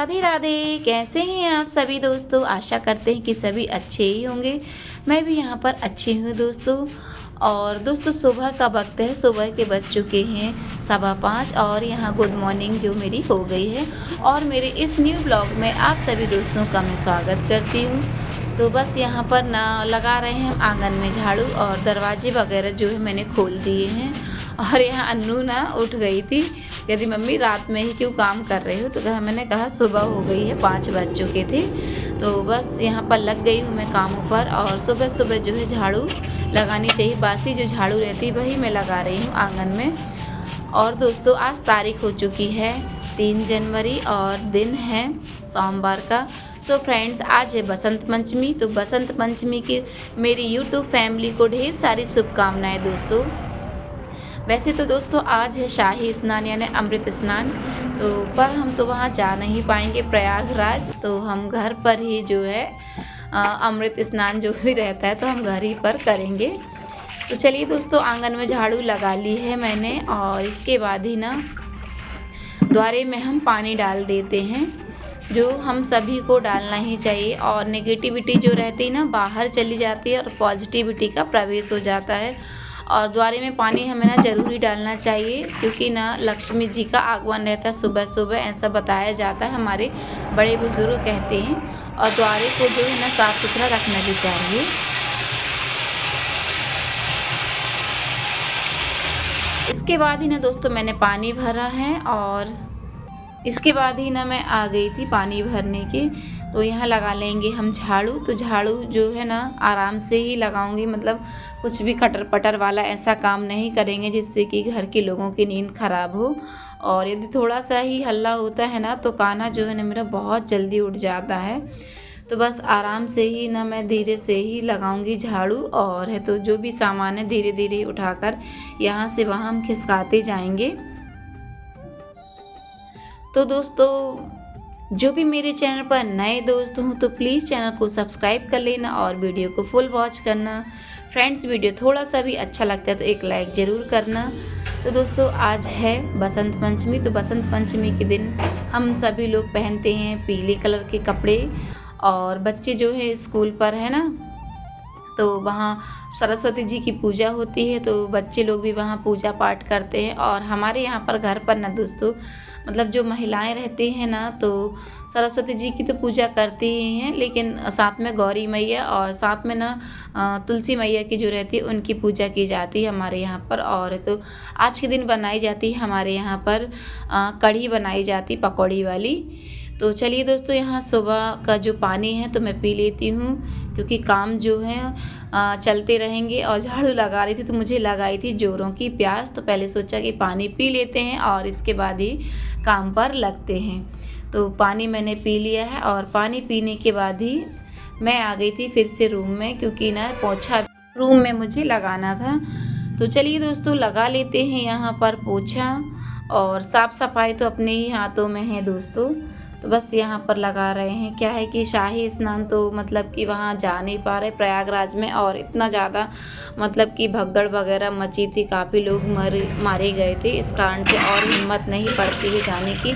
राधे राधे। कैसे हैं आप सभी दोस्तों? आशा करते हैं कि सभी अच्छे ही होंगे। मैं भी यहाँ पर अच्छी हूँ दोस्तों। और दोस्तों सुबह का वक्त है, सुबह के बज चुके हैं 5:15 और यहाँ गुड मॉर्निंग जो मेरी हो गई है। और मेरे इस न्यू ब्लॉग में आप सभी दोस्तों का मैं स्वागत करती हूँ। तो बस यहाँ पर ना लगा रहे हैं हम आंगन में झाड़ू, और दरवाजे वगैरह जो है मैंने खोल दिए हैं। और यहाँ अन्नू ना उठ गई थी, कहती मम्मी रात में ही क्यों काम कर रही हो? तो मैंने कहा सुबह हो गई है, 5 बज चुके थे। तो बस यहाँ पर लग गई हूँ मैं कामों पर। और सुबह सुबह जो है झाड़ू लगानी चाहिए, बासी जो झाड़ू रहती है वही मैं लगा रही हूँ आंगन में। और दोस्तों आज तारीख हो चुकी है 3 जनवरी और दिन है सोमवार का। तो फ्रेंड्स आज है बसंत पंचमी। तो बसंत पंचमी की मेरी यूट्यूब फैमिली को ढेर सारी शुभकामनाएं दोस्तों। वैसे तो दोस्तों आज है शाही स्नान यानी अमृत स्नान, तो पर हम तो वहाँ जा नहीं पाएंगे प्रयागराज। तो हम घर पर ही जो है अमृत स्नान जो भी रहता है तो हम घर ही पर करेंगे। तो चलिए दोस्तों आंगन में झाड़ू लगा ली है मैंने, और इसके बाद ही ना द्वारे में हम पानी डाल देते हैं, जो हम सभी को डालना ही चाहिए। और नेगेटिविटी जो रहती है ना बाहर चली जाती है और पॉजिटिविटी का प्रवेश हो जाता है। और द्वारे में पानी हमें ना ज़रूरी डालना चाहिए, क्योंकि ना लक्ष्मी जी का आगमन रहता है सुबह सुबह, ऐसा बताया जाता है, हमारे बड़े बुजुर्ग कहते हैं। और द्वारे को जो है ना साफ़ सुथरा रखना भी चाहिए। इसके बाद ही ना दोस्तों मैंने पानी भरा है, और इसके बाद ही ना मैं आ गई थी पानी भरने के। तो यहाँ लगा लेंगे हम झाड़ू। तो झाड़ू जो है ना आराम से ही लगाऊंगी, मतलब कुछ भी कटर पटर वाला ऐसा काम नहीं करेंगे जिससे कि घर के लोगों की नींद खराब हो। और यदि थोड़ा सा ही हल्ला होता है ना तो कान्हा जो है ना मेरा बहुत जल्दी उठ जाता है। तो बस आराम से ही ना मैं धीरे से ही लगाऊंगी झाड़ू। और है तो जो भी सामान है धीरे धीरे उठाकर यहाँ से वहाँ हम खिसकाते जाएंगे। तो दोस्तों जो भी मेरे चैनल पर नए दोस्त हों तो प्लीज़ चैनल को सब्सक्राइब कर लेना और वीडियो को फुल वॉच करना। फ्रेंड्स वीडियो थोड़ा सा भी अच्छा लगता है तो एक लाइक ज़रूर करना। तो दोस्तों आज है बसंत पंचमी। तो बसंत पंचमी के दिन हम सभी लोग पहनते हैं पीले कलर के कपड़े। और बच्चे जो है स्कूल पर है ना, तो वहाँ सरस्वती जी की पूजा होती है, तो बच्चे लोग भी वहाँ पूजा पाठ करते हैं। और हमारे यहाँ पर घर पर ना दोस्तों मतलब जो महिलाएं रहती हैं ना तो सरस्वती जी की तो पूजा करती ही हैं, लेकिन साथ में गौरी मैया और साथ में ना तुलसी मैया की जो रहती है उनकी पूजा की जाती है हमारे यहाँ पर। और तो आज के दिन बनाई जाती है हमारे यहाँ पर कढ़ी बनाई जाती पकौड़ी वाली। तो चलिए दोस्तों यहाँ सुबह का जो पानी है तो मैं पी लेती हूँ, क्योंकि काम जो है चलते रहेंगे। और झाड़ू लगा रही थी तो मुझे लगाई थी जोरों की प्यास, तो पहले सोचा कि पानी पी लेते हैं और इसके बाद ही काम पर लगते हैं। तो पानी मैंने पी लिया है, और पानी पीने के बाद ही मैं आ गई थी फिर से रूम में, क्योंकि ना पोछा रूम में मुझे लगाना था। तो चलिए दोस्तों लगा लेते हैं यहाँ पर पोछा। और साफ़ सफाई तो अपने ही हाथों में है दोस्तों। तो बस यहाँ पर लगा रहे हैं। क्या है कि शाही स्नान तो मतलब कि वहाँ जा नहीं पा रहे प्रयागराज में, और इतना ज़्यादा मतलब कि भगदड़ वगैरह मची थी, काफ़ी लोग मारे गए थे, इस कारण से और हिम्मत नहीं पड़ती है जाने की।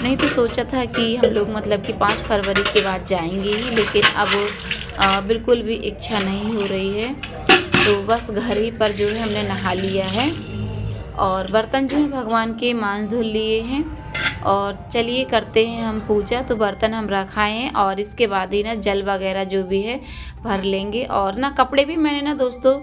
नहीं तो सोचा था कि हम लोग मतलब कि 5 फरवरी के बाद जाएंगे ही, लेकिन अब बिल्कुल भी इच्छा नहीं हो रही है। तो बस घर ही पर जो है हमने नहा लिया है, और बर्तन जो है भगवान के मांज धुल लिए हैं। और चलिए करते हैं हम पूजा। तो बर्तन हम रखाए हैं, और इसके बाद ही ना जल वगैरह जो भी है भर लेंगे। और ना कपड़े भी मैंने ना दोस्तों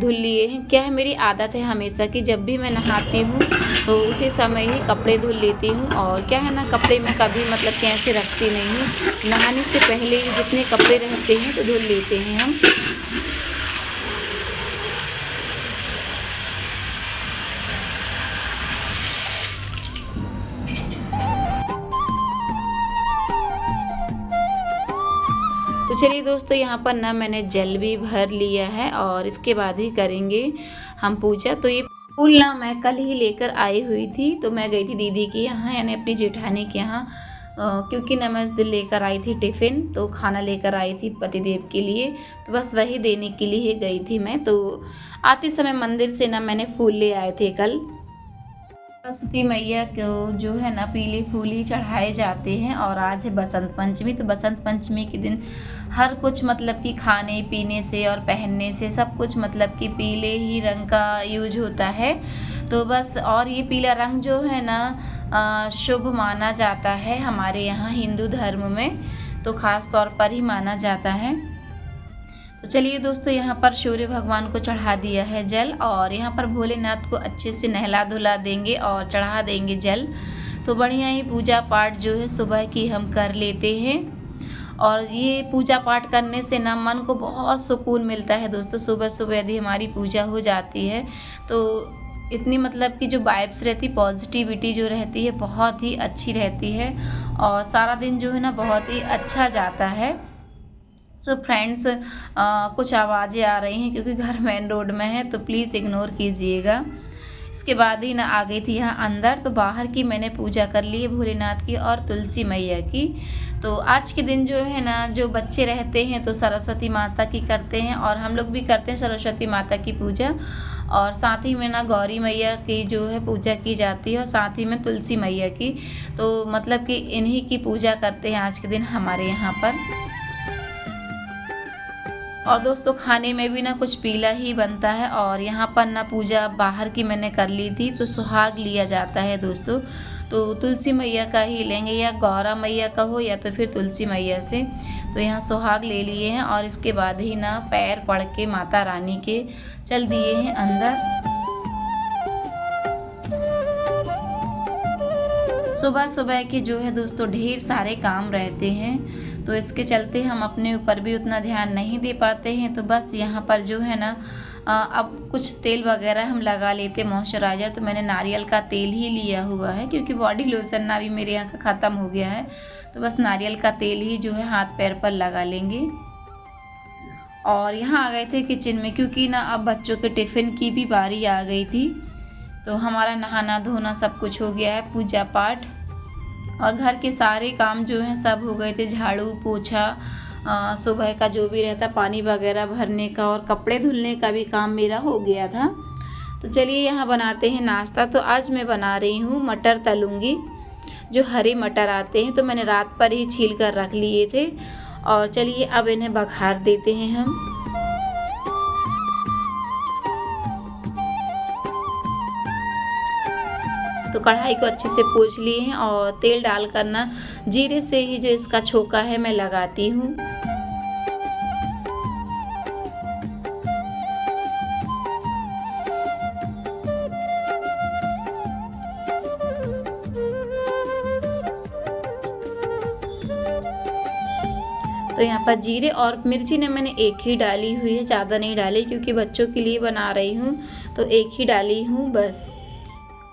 धुल लिए हैं। क्या है मेरी आदत है हमेशा कि जब भी मैं नहाती हूँ तो उसी समय ही कपड़े धुल लेती हूँ। और क्या है ना कपड़े में कभी मतलब कि ऐसे रखती नहीं हूँ, नहाने से पहले ही जितने कपड़े रहते हैं तो धुल लेते हैं हम। तो चलिए दोस्तों यहाँ पर ना मैंने जल भी भर लिया है, और इसके बाद ही करेंगे हम पूजा। तो ये फूल ना मैं कल ही लेकर आई हुई थी। तो मैं गई थी दीदी के यहाँ यानी अपनी जेठानी के यहाँ, क्योंकि ना मैं उस दिन लेकर आई थी टिफ़िन, तो खाना लेकर आई थी पतिदेव के लिए। तो बस वही देने के लिए गई थी मैं। तो आते समय मंदिर से ना मैंने फूल ले आए थे कल। सरस्वती मैया को जो है ना पीली फूली चढ़ाए जाते हैं। और आज है बसंत पंचमी, तो बसंत पंचमी के दिन हर कुछ मतलब कि खाने पीने से और पहनने से सब कुछ मतलब कि पीले ही रंग का यूज होता है। तो बस, और ये पीला रंग जो है ना शुभ माना जाता है हमारे यहाँ हिंदू धर्म में, तो ख़ास तौर पर ही माना जाता है। तो चलिए दोस्तों, यहाँ पर सूर्य भगवान को चढ़ा दिया है जल, और यहाँ पर भोलेनाथ को अच्छे से नहला धुला देंगे और चढ़ा देंगे जल। तो बढ़िया ही पूजा पाठ जो है सुबह की हम कर लेते हैं। और ये पूजा पाठ करने से ना मन को बहुत सुकून मिलता है दोस्तों। सुबह सुबह यदि हमारी पूजा हो जाती है तो इतनी मतलब कि जो वाइब्स रहती, पॉजिटिविटी जो रहती है बहुत ही अच्छी रहती है, और सारा दिन जो है ना बहुत ही अच्छा जाता है। सो फ्रेंड्स, कुछ आवाज़ें आ रही हैं क्योंकि घर मेन रोड में है, तो प्लीज़ इग्नोर कीजिएगा। इसके बाद ही ना आ गई थी यहाँ अंदर, तो बाहर की मैंने पूजा कर ली है भोलेनाथ की और तुलसी मैया की। तो आज के दिन जो है ना, जो बच्चे रहते हैं तो सरस्वती माता की करते हैं, और हम लोग भी करते हैं सरस्वती माता की पूजा। और साथ ही में ना गौरी मैया की जो है पूजा की जाती है, और साथ ही में तुलसी मैया की। तो मतलब कि इन्हीं की पूजा करते हैं आज के दिन हमारे यहाँ पर। और दोस्तों, खाने में भी ना कुछ पीला ही बनता है। और यहाँ पर ना पूजा बाहर की मैंने कर ली थी, तो सुहाग लिया जाता है दोस्तों। तो तुलसी मैया का ही लेंगे, या गौरा मैया का हो या तो फिर तुलसी मैया से। तो यहाँ सुहाग ले लिए हैं, और इसके बाद ही ना पैर पड़ के माता रानी के चल दिए हैं अंदर। सुबह सुबह के जो है दोस्तों ढेर सारे काम रहते हैं, तो इसके चलते हम अपने ऊपर भी उतना ध्यान नहीं दे पाते हैं। तो बस यहाँ पर जो है ना अब कुछ तेल वगैरह हम लगा लेते, मॉइस्चराइज़र। तो मैंने नारियल का तेल ही लिया हुआ है क्योंकि बॉडी लोशन ना भी मेरे यहाँ का ख़त्म हो गया है। तो बस नारियल का तेल ही जो है हाथ पैर पर लगा लेंगे। और यहाँ आ गए थे किचन में, क्योंकि ना अब बच्चों के टिफ़िन की भी बारी आ गई थी। तो हमारा नहाना धोना सब कुछ हो गया है, पूजा पाठ और घर के सारे काम जो हैं सब हो गए थे। झाड़ू पोछा, सुबह का जो भी रहता, पानी वगैरह भरने का और कपड़े धुलने का भी काम मेरा हो गया था। तो चलिए यहाँ बनाते हैं नाश्ता। तो आज मैं बना रही हूँ मटर तलूँगी, जो हरे मटर आते हैं। तो मैंने रात पर ही छील कर रख लिए थे, और चलिए अब इन्हें बघार देते हैं हम। तो कढ़ाई को अच्छे से पोंछ लिए हैं, और तेल डाल कर ना जीरे से ही जो इसका छोका है मैं लगाती हूँ। तो यहाँ पर जीरे और मिर्ची ने मैंने एक ही डाली हुई है, ज़्यादा नहीं डाली, क्योंकि बच्चों के लिए बना रही हूँ तो एक ही डाली हूँ बस।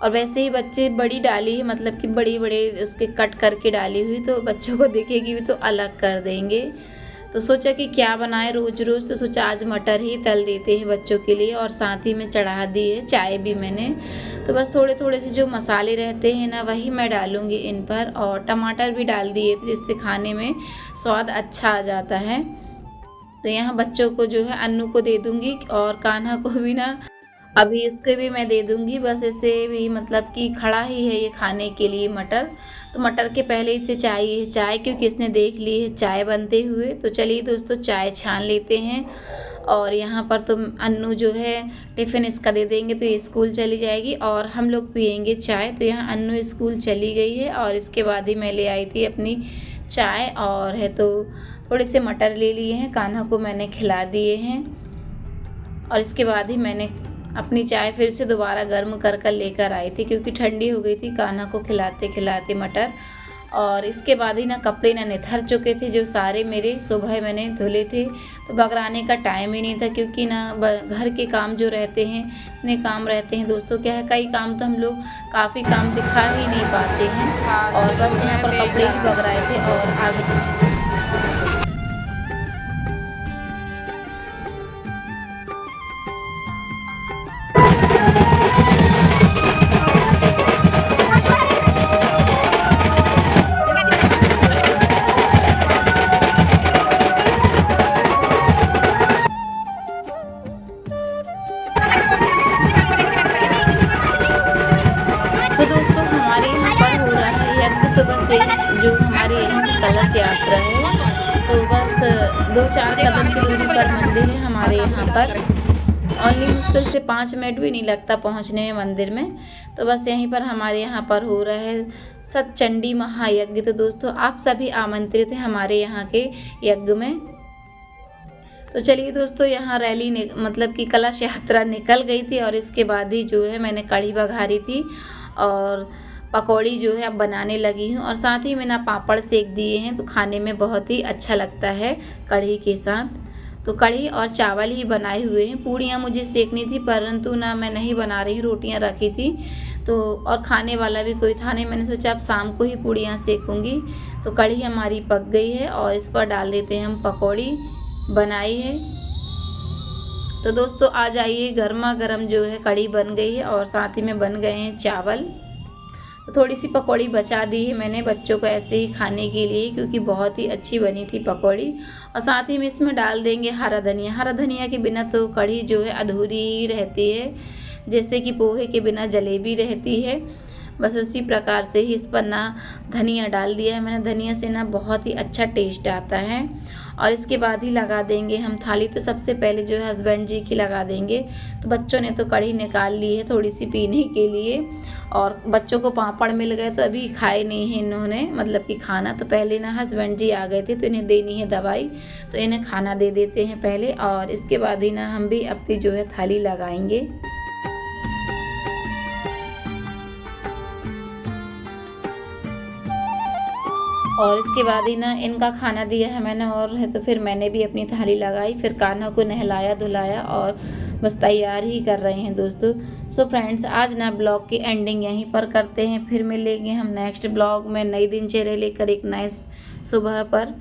और वैसे ही बच्चे बड़ी डाली है, मतलब कि बड़ी बड़े उसके कट करके डाली हुई, तो बच्चों को दिखेगी भी तो अलग कर देंगे। तो सोचा कि क्या बनाए रोज़ रोज़, तो सोचा आज मटर ही तल देते हैं बच्चों के लिए। और साथ ही में चढ़ा दी है चाय भी मैंने। तो बस थोड़े थोड़े से जो मसाले रहते हैं ना वही मैं डालूँगी इन पर, और टमाटर भी डाल दिए थे जिससे खाने में स्वाद अच्छा आ जाता है। तो यहाँ बच्चों को जो है अन्नू को दे दूँगी, और कान्हा को भी ना अभी इसको भी मैं दे दूँगी। बस इसे भी मतलब कि खड़ा ही है ये खाने के लिए मटर। तो मटर के पहले इसे चाहिए चाय, क्योंकि इसने देख ली है चाय बनते हुए। तो चलिए दोस्तों चाय छान लेते हैं। और यहाँ पर तो अन्नू जो है टिफ़िन इसका दे देंगे तो ये स्कूल चली जाएगी, और हम लोग पियेंगे चाय। तो यहाँ अन्नू स्कूल चली गई है, और इसके बाद ही मैं ले आई थी अपनी चाय। और है तो थोड़े से मटर ले लिए हैं, कान्हा को मैंने खिला दिए हैं। और इसके बाद ही मैंने अपनी चाय फिर से दोबारा गर्म कर कर लेकर आई थी, क्योंकि ठंडी हो गई थी कान्हा को खिलाते खिलाते मटर। और इसके बाद ही ना कपड़े ना निथर चुके थे, जो सारे मेरे सुबह मैंने धुले थे। तो बगराने का टाइम ही नहीं था, क्योंकि ना घर के काम जो रहते हैं इतने काम रहते हैं दोस्तों, क्या है कई काम तो हम लोग काफ़ी काम दिखा ही नहीं पाते हैं। और बस यहाँ पर कपड़े ही बगराए थे और आगे। तो 2-4 कदम की दूरी पर मंदिर है हमारे यहाँ पर। ओनली मुश्किल से 5 मिनट भी नहीं लगता पहुँचने में मंदिर में। तो बस यहीं पर हमारे यहाँ पर हो रहा है सतचंडी महायज्ञ। तो दोस्तों आप सभी आमंत्रित हैं हमारे यहाँ के यज्ञ में। तो चलिए दोस्तों, यहाँ रैली मतलब कि कलश यात्रा निकल गई थी और इसके बाद ही जो है मैंने कढ़ी बघारी थी और पकौड़ी जो है अब बनाने लगी हूँ, और साथ ही मैंने पापड़ सेक दिए हैं। तो खाने में बहुत ही अच्छा लगता है कढ़ी के साथ। तो कढ़ी और चावल ही बनाए हुए हैं। पूड़ियाँ मुझे सेकनी थी परंतु ना मैं नहीं बना रही, रोटियाँ रखी थी तो, और खाने वाला भी कोई था नहीं। मैंने सोचा अब शाम को ही पूड़ियाँ सेकूँगी। तो कढ़ी हमारी पक गई है और इस पर डाल देते हैं हम पकौड़ी बनाई है। तो दोस्तों आ जाइए, गर्मा गर्म जो है कढ़ी बन गई है और साथ ही में बन गए हैं चावल। तो थोड़ी सी पकौड़ी बचा दी है मैंने बच्चों को ऐसे ही खाने के लिए, क्योंकि बहुत ही अच्छी बनी थी पकौड़ी। और साथ ही में इसमें डाल देंगे हरा धनिया। हरा धनिया के बिना तो कढ़ी जो है अधूरी रहती है, जैसे कि पोहे के बिना जलेबी रहती है, बस उसी प्रकार से ही इस पर ना धनिया डाल दिया है मैंने। धनिया से ना बहुत ही अच्छा टेस्ट आता है। और इसके बाद ही लगा देंगे हम थाली। तो सबसे पहले जो है हस्बैंड जी की लगा देंगे। तो बच्चों ने तो कढ़ी निकाल ली है थोड़ी सी पीने के लिए, और बच्चों को पापड़ मिल गए तो अभी खाए नहीं है इन्होंने, मतलब कि खाना। तो पहले ना हस्बैंड जी आ गए थे तो इन्हें देनी है दवाई, तो इन्हें खाना दे देते हैं पहले, और इसके बाद ही ना हम भी अपनी जो है थाली लगाएंगे। और इसके बाद ही ना इनका खाना दिया है मैंने, और है तो फिर मैंने भी अपनी थाली लगाई, फिर कान्हा को नहलाया धुलाया और बस तैयार ही कर रहे हैं दोस्तों। सो फ्रेंड्स, आज ना ब्लॉग की एंडिंग यहीं पर करते हैं। फिर मिलेंगे हम नेक्स्ट ब्लॉग में नई दिनचर्या लेकर एक नए सुबह पर।